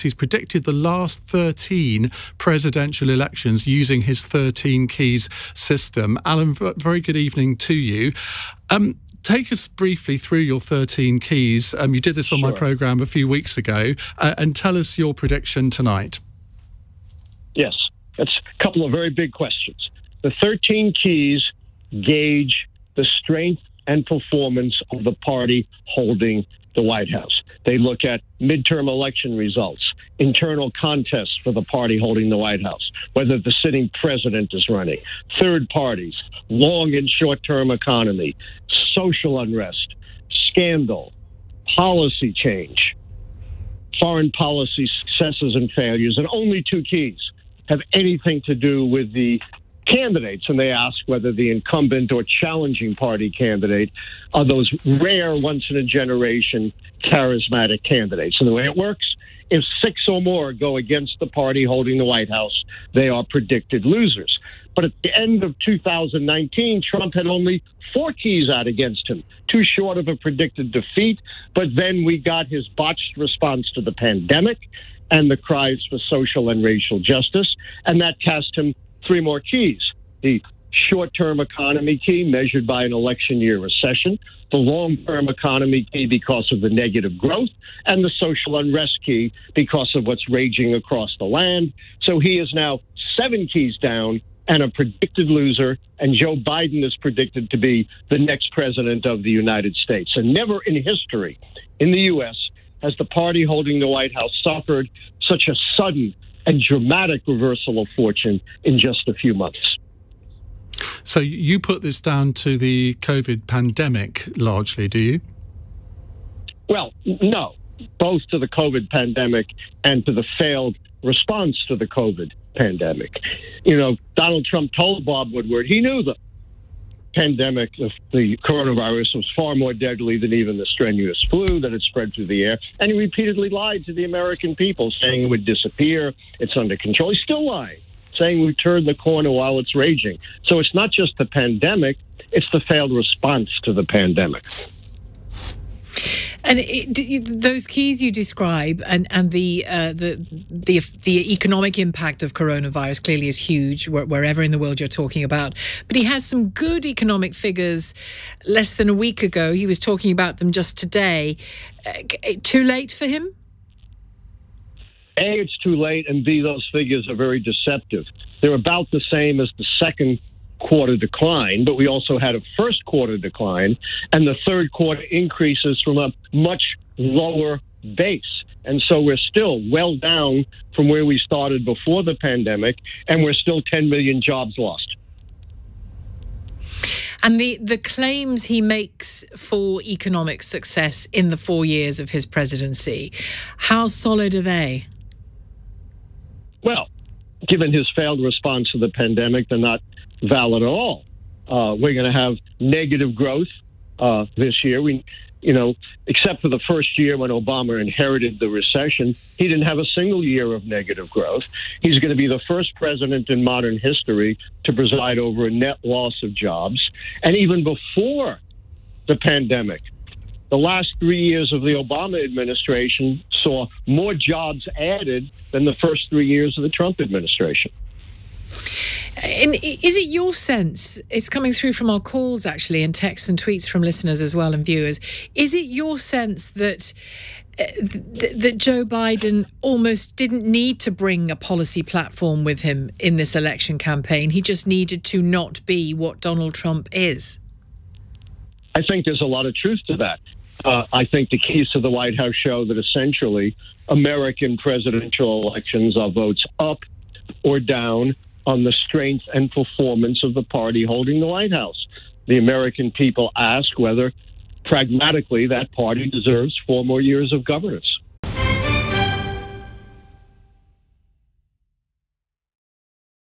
predictions. He's predicted the last 13 presidential elections using his 13 keys system. Allan, very good evening to you. Take us briefly through your 13 keys. You did this on my programme a few weeks ago, and tell us your prediction tonight. Yes, that's a couple of very big questions. The 13 keys gauge the strength and performance of the party holding the White House. They look at midterm election results, internal contests for the party holding the White House, whether the sitting president is running, third parties, long and short-term economy, social unrest, scandal, policy change, foreign policy successes and failures. And only two keys have anything to do with the candidates, and they ask whether the incumbent or challenging party candidate are those rare, once-in-a-generation, charismatic candidates. And the way it works, if 6 or more go against the party holding the White House, they are predicted losers. But at the end of 2019, Trump had only 4 keys out against him, too short of a predicted defeat. But then we got his botched response to the pandemic and the cries for social and racial justice, and that cast him 3 more keys: the short-term economy key, measured by an election year recession, the long-term economy key because of the negative growth, and the social unrest key because of what's raging across the land. So he is now 7 keys down and a predicted loser, and Joe Biden is predicted to be the next president of the United States. And never in history in the U.S. has the party holding the White House suffered such a sudden and dramatic reversal of fortune in just a few months. So you put this down to the COVID pandemic largely, do you? Well, no, both to the COVID pandemic and to the failed response to the COVID pandemic. You know, Donald Trump told Bob Woodward he knew the pandemic of the coronavirus was far more deadly than even the strenuous flu, that it spread through the air. And he repeatedly lied to the American people, saying it would disappear, it's under control. He's still lying, saying we turned the corner while it's raging. So it's not just the pandemic, it's the failed response to the pandemic. And those keys you describe, and the economic impact of coronavirus clearly is huge wherever in the world you're talking about. But he has some good economic figures less than a week ago. He was talking about them just today. Too late for him? A, it's too late, and B, those figures are very deceptive. They're about the same as the second quarter decline, but we also had a first quarter decline, and the third quarter increases from a much lower base. And so we're still well down from where we started before the pandemic, and we're still 10 million jobs lost. And the claims he makes for economic success in the 4 years of his presidency, how solid are they? Well, given his failed response to the pandemic, they're not valid at all. We're going to have negative growth this year. Except for the first year when Obama inherited the recession, he didn't have a single year of negative growth. He's going to be the first president in modern history to preside over a net loss of jobs. And even before the pandemic, the last 3 years of the Obama administration saw more jobs added than the first 3 years of the Trump administration. And is it your sense, it's coming through from our calls actually, and texts and tweets from listeners as well and viewers, is it your sense that Joe Biden almost didn't need to bring a policy platform with him in this election campaign? He just needed to not be what Donald Trump is? I think there's a lot of truth to that. I think the keys to the White House show that essentially American presidential elections are votes up or down on the strength and performance of the party holding the White House. The American people ask whether, pragmatically, that party deserves 4 more years of governance.